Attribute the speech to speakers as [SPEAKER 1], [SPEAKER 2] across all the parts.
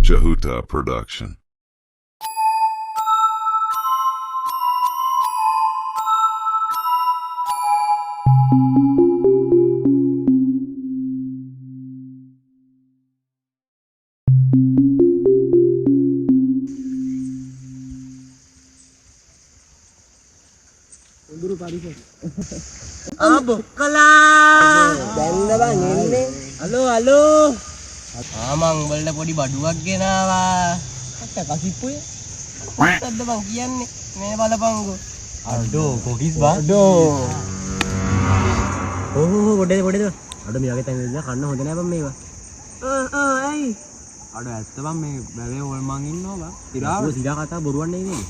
[SPEAKER 1] Jahuta Production.
[SPEAKER 2] Bokala. Bella bang ini. Halo. Amang balda podi baduak genawa. Akka kasipu ya. Tadda bang kiyanne. Me balapanggo. Aduh, kogis bang. Aduh. Oh, gode. Aduh me wage tang ඉන්න කන්න හොඳ නෑ බං මේවා. ඇයි? අඩ ඇත්ත බං මේ බැලේ ඕල් මං ඉන්නවා බං. තිරාව. සිරා කතා බොරුවක් නෙවෙයි.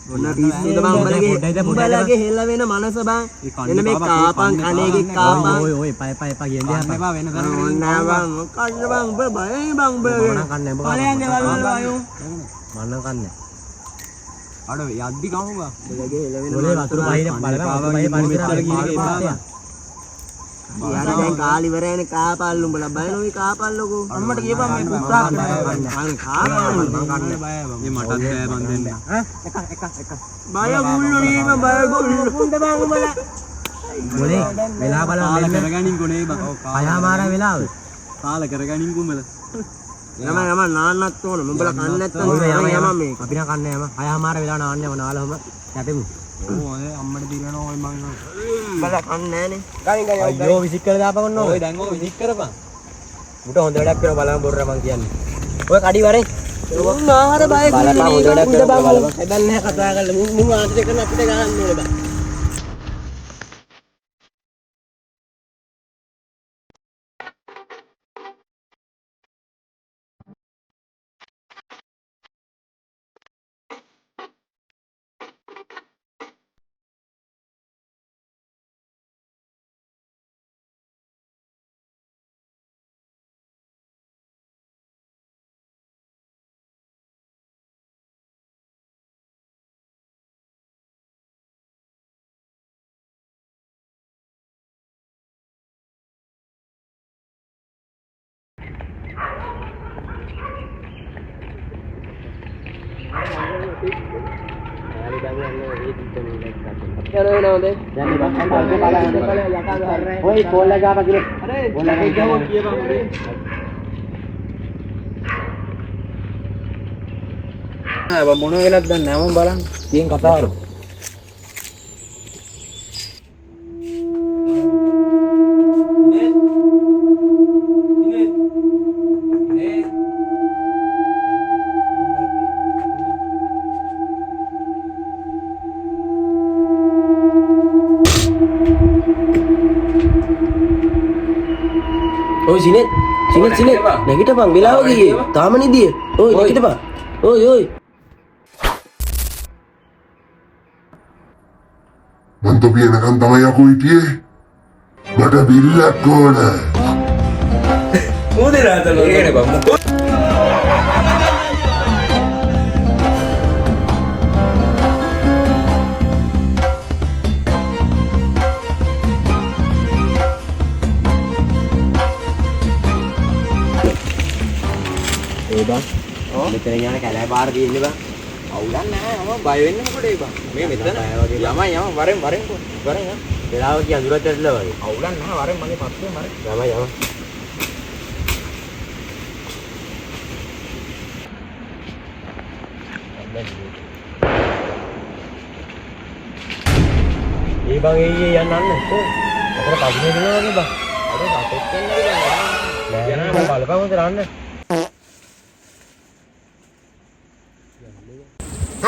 [SPEAKER 2] ඔන්න පිස්සුද බං උඹලගේ හෙල්ල වෙන මනස බං. එන්න මේ කාපන් කණේගේ කාපන්. ඔය එපා කියන්නේ හපා වෙන දරන ඕන්න බං. කන්න බං උඹ බයයි බං උඹ. මන කන්නේ උඹ. කලයන් දේවල් අයෝ. මන්න කන්නේ. අඩ යද්දි කමු බං. උඹලගේ හෙල්ල වෙන ඔලේ වතුර බහින බලපන් බහින පරිසරවල ගිහින් එපා. यार දැන් කාලි ඉවරයිනේ කාපල්ලු උඹලා බයනෝයි කාපල්ලුකෝ අම්මට කියපන් මේ පුතා කන්න කාපල්ලු මං කන්න බය මේ මටත් බය මන් දෙන්න ඈ එක බය ගුල්ලු වීම බය ගුල්ලු හොඳ බං උඹලා මොලේ වෙලා බලන්න කරගනින් කොනේ බං කයමාර වෙලාව කාල කරගනින් කුඹලා යම නාන්නත් ඕන උඹලා කන්න නැත්තම් යම මේ අපි නා කන්න යම කයමාර වෙලා නාන්න යම නාලවම යටෙමු ඔය අම්මට දිනනවා ඔය මං බල කන්නේ නෑනේ ගනින් අයියෝ විසික් කරලා දාපන් ඕන ඔය දැන් ඔය විසික් කරපන් උට හොඳ වැඩක් කරලා බලන්න බොරර මං කියන්නේ ඔය කඩි වරේ උන් ආහාර බය බලපන් හොඳ වැඩක් කරලා බලපන් හැදන් නැහැ කතා කරලා මුන් ආදිත කරන අපිට ගහන්න ඕනේ බං මොන වෙලක්ද දැන් නැවම බලන්න තියෙන කතාවර Oi sini නැගිටපන් වෙලාව ගියේ තාම නිදිය ඔය නැගිටපන් ඔය
[SPEAKER 3] මන් තොපි එනකන් තමයි යකෝ හිටියේ මට බිල්ලක් ඕන
[SPEAKER 2] මොදේ රාතලෝ ඒකනේ බම්ම bang, මෙතන යන කැලෑ පාර තියෙන්නේ බං. අවුලක් නැහැ. මම බය වෙන්නේ මොකටද බං? මේ මෙතන යම වරෙන් යම. වෙලාව කිය අඳුරත් ඇట్లా වගේ. අවුලක් නැහැ. වරෙන් මගේ පස්සේ මරේ. යම. ඒ බං එయ్యේ යන්න කො. අතර පදිනේ දෙනවා වගේ බං. අර සතෙක් එන්නේ බං. නෑ මම බලපන් උදේ රන්න.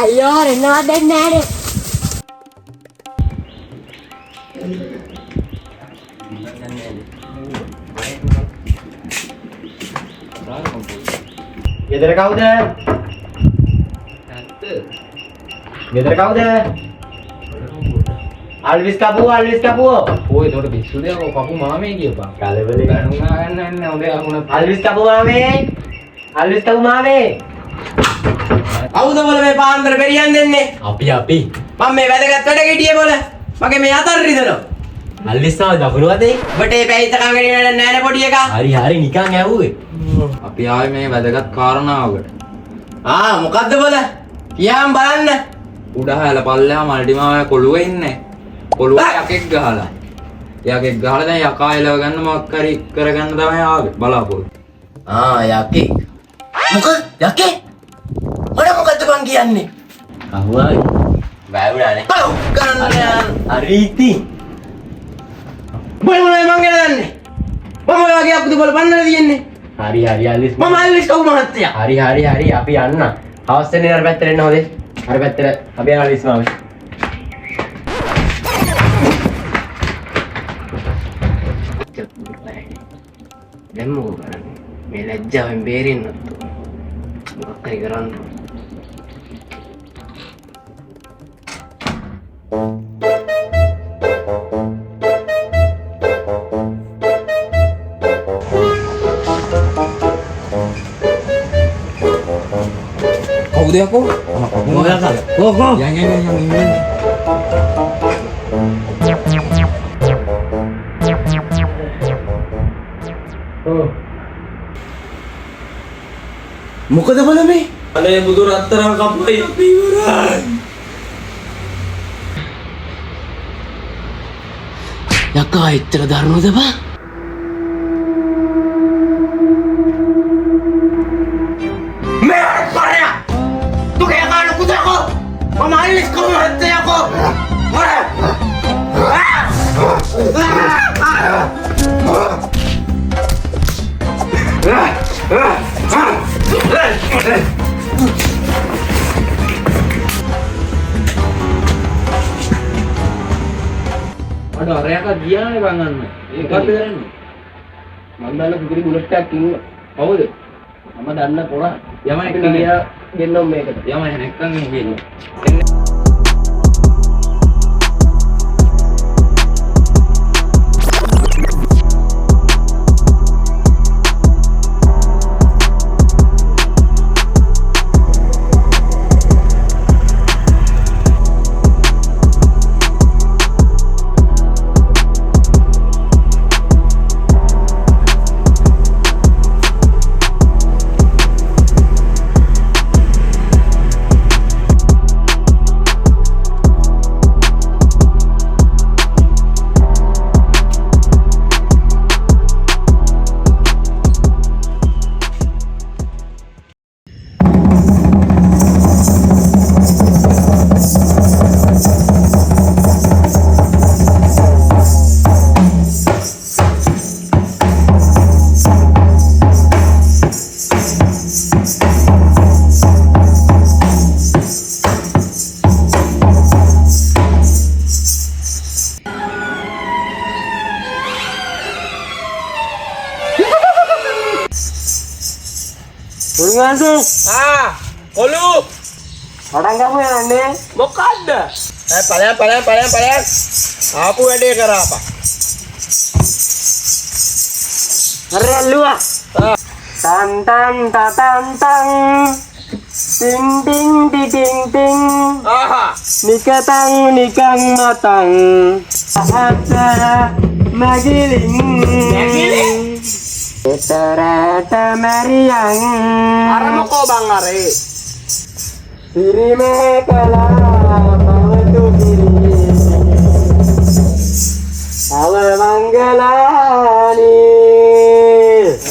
[SPEAKER 4] අයියෝ එනවා දැන් නෑනේ.
[SPEAKER 2] ගෙදර කවුද? ගෙදර කවුද? අල්විස් කපුව. ඔය ඒකට පිස්සුද කපු මාමේ කියපන්. කලබලේ ගණුනා ගන්න නැහැ හොඳේ අහුණ. අල්විස් කපු මාමේ. කවුද මොල මේ පාන්දර පෙරියන් දෙන්නේ? අපි. මම මේ වැදගත් වැඩ ගෙඩියේ මොල. මගේ මේ අතර රිදෙනවා. අල්ලිස්සාව දකුණු අතේ.
[SPEAKER 1] ඔබට මේ පැහිත කංගනේ නෑ නේ පොඩි එකා.
[SPEAKER 2] හරි හරි නිකන් ඇහුවේ.
[SPEAKER 1] අපි ආවේ මේ වැදගත් කාරණාවකට. මොකද්ද බල? කියාම් බලන්න. උඩහල පල්ලෙහා මල්ටිමාවේ කොළුව ඉන්නේ. කොළුව යකෙක් ගහලා. යකෙක් ගහලා දැන් යකා එලව ගන්න මොකක් හරි කරගන්න තමයි ආවේ බලාපොරොත්තු. යකෙක්. යකේ? මොකද්ද බං කියන්නේ?
[SPEAKER 2] අහුවායි. වැවුණානේ. හරි ඉතින්.
[SPEAKER 1] මොනවද මං ගැන දන්නේ? මම ඔයගේ අපුදු බල පන්නලා තියෙන්නේ.
[SPEAKER 2] හරි අලිස්.
[SPEAKER 1] මම අල්ලිස් කවු මහත්තයා.
[SPEAKER 2] හරි අපි යන්න. හවස් වෙන්නේ අර පැත්තට එන්න හොදේ. අර පැත්තට අපි යන අලිස් මාමේ.
[SPEAKER 1] දැන් මොකද කරන්නේ? මේ ලැජ්ජාවෙන් බේරෙන්න මොකක් හරි කරන්න. කවුද යකෝ?
[SPEAKER 2] කොහොම?
[SPEAKER 1] යන් ඉන්නේ. මොකද බල මේ?
[SPEAKER 2] අනේ බුදු රත්තරන් කප්පයි අපි ඉවරයි.
[SPEAKER 1] යකා එච්චර දරුණුද බා? මේ පරය! තුගේ කාණු කුදකෝ! මම අල්ලිස් කොහොම හත්තේ යකෝ! අර අරයක ගියානේ බං අන්න. මොකද්ද කරන්නේ? මම දාලා පුදුරි බුලට් එකක් කිව්වා. කවුද? මම දන්න පොරා. යම එක ගියා ගෙන්නොම් මේකට. යම නැක්කන් ගියනවා. කොළු
[SPEAKER 2] පටන් ගමු යන්නේ.
[SPEAKER 1] මොකද්ද? ඵලයන් ආපු වැඩේ කරාපා.
[SPEAKER 2] හරි ඇල්ලුවා. තන් තන් තතන් තන් ටින් ටින් ටින් ටින් නිකතන් නිකන් මතන් අහත මගිලින් එතරට මරියන්
[SPEAKER 1] අර මොකෝ බං අරේ?
[SPEAKER 2] සිරිමේ කලා පවතු කිරි අව මංගලානි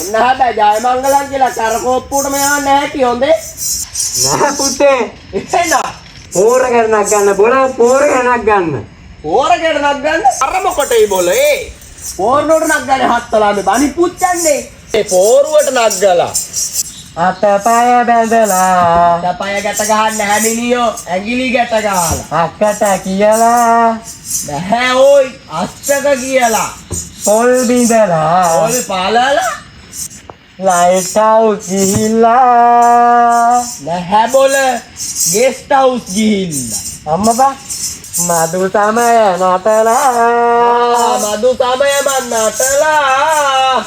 [SPEAKER 1] ඔන්න හැබැයි ජය මංගලම් කියලා කරකෝප්පුවටම යවන්න නැහැටි හොඳේ.
[SPEAKER 2] නෑ පුතේ
[SPEAKER 1] එන්න
[SPEAKER 2] පෝර කරනක් ගන්න බොල පෝර කරනක් ගන්න.
[SPEAKER 1] පෝර කෙරණක් ගන්න අර මොකටයි බොලේ? පෝරනොට නක් ගන්න හත්තලා මේ බනි පුච්චන්නේ. ඒ පෝරුවට නක් ගලා
[SPEAKER 2] අතපය බැඳලා
[SPEAKER 1] තපය ගැට ගහන්න නැහැ මිනියෝ. ඇඟිලි ගැට ගහලා.
[SPEAKER 2] අක්කට කියලා
[SPEAKER 1] නැහැ ඕයි අස්සක කියලා.
[SPEAKER 2] පොල් බිඳලා
[SPEAKER 1] ඕල් පාලලා
[SPEAKER 2] ලයිට් හවුස් ගිහිල්ලා
[SPEAKER 1] නැහැ බොල ගෙස්ට් හවුස් ගිහිල්ලා.
[SPEAKER 2] අම්මපා මදු සමය නටලා
[SPEAKER 1] මදු සමය මන් නටලා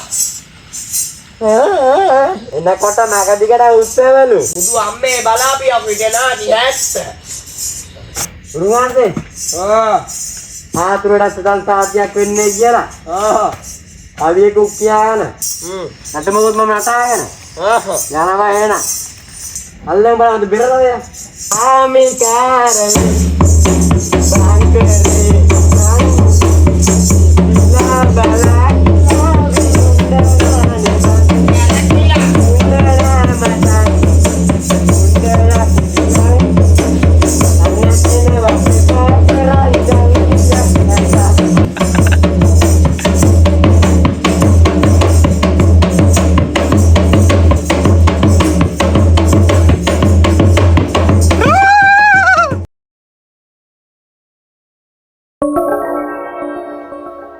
[SPEAKER 2] එනකොට මගදිකට උත්සවලු
[SPEAKER 1] බුදු අම්මේ බලාපියපු ගෙනාටි හැස්ස.
[SPEAKER 2] රුවන්සේ ආතුරට සතන් සාධ්‍යයක් වෙන්නේ කියලා. කවියෙකුක් කියන. නටමුත් මම නටාගෙන. යනවා එහෙනම්. අල්ලන් බලන්න බෙරලද? ආමිකාරේ බංකරේ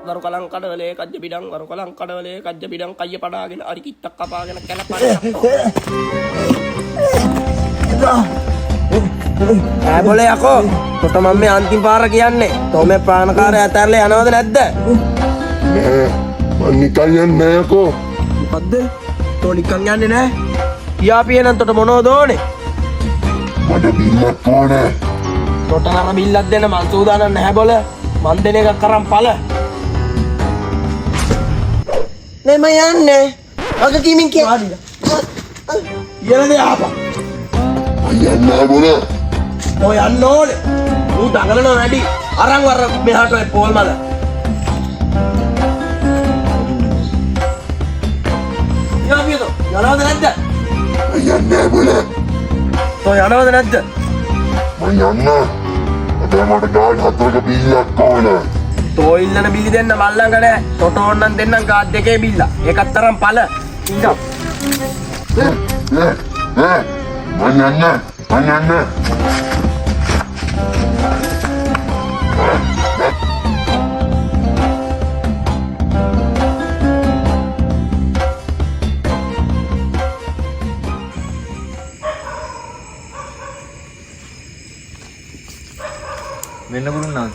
[SPEAKER 5] වරු කලං කඩවලේ කජ්ජ පිටං වරු කලං කඩවලේ කජ්ජ පිටං කయ్య පඩාගෙන අරි කිත්තක් කපාගෙන කැලපඩ ඈ බොලේ යකෝ තොට මම මේ අන්තිම පාර කියන්නේ තෝ මේ ප්‍රාණකාරය ඇතැරලා යනවද නැද්ද
[SPEAKER 3] නෑ මං නිකන් යන්නේ නෑ යකෝ.
[SPEAKER 5] මොකද්ද තෝ නිකන් යන්නේ නැහැ කියාපියේ නම් තොට මොනවද ඕනේ
[SPEAKER 3] මට බිල්ලක් ඕනේ.
[SPEAKER 5] තොට නර බිල්ලක් දෙන්න මං සූදානම් නැහැ බොල මං දෙන එකක් කරන් පළ නේ මම යන්නේ වගකීමෙන් කියලා යන්නේ ආපා
[SPEAKER 3] මං යන්නේ නෑ බොල.
[SPEAKER 5] ඔය යන්න ඕනේ ඌ දඟලනවා වැඩි අරන් වර මෙහාට ඔය පෝල් මල යාපියෝ යනවද නැද්ද
[SPEAKER 3] මං යන්නේ නෑ බොල.
[SPEAKER 5] ඔය යනවද නැද්ද
[SPEAKER 3] මං යන්නේ. අපේ මට ගාඩ් 4ක බිල්ලක් ඕනේ.
[SPEAKER 5] තෝ ඉල්ලන බිලි දෙන්න මල්ලංග නෑ තොට ඕන්නම් දෙන්නම් ගාඩ් දෙකේ බිල්ල ඒකත් තරම් පළ ඉංගම්
[SPEAKER 3] මං යන්නේ. මං යන්නේ.
[SPEAKER 1] මෙන්න ගුරුනාන්.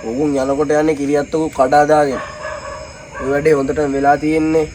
[SPEAKER 5] ඔවුන් යනකොට යන්නේ කිරියත්තකු කඩා දාගෙන. ඒ වැඩේ හොඳටම වෙලා තියෙන්නේ.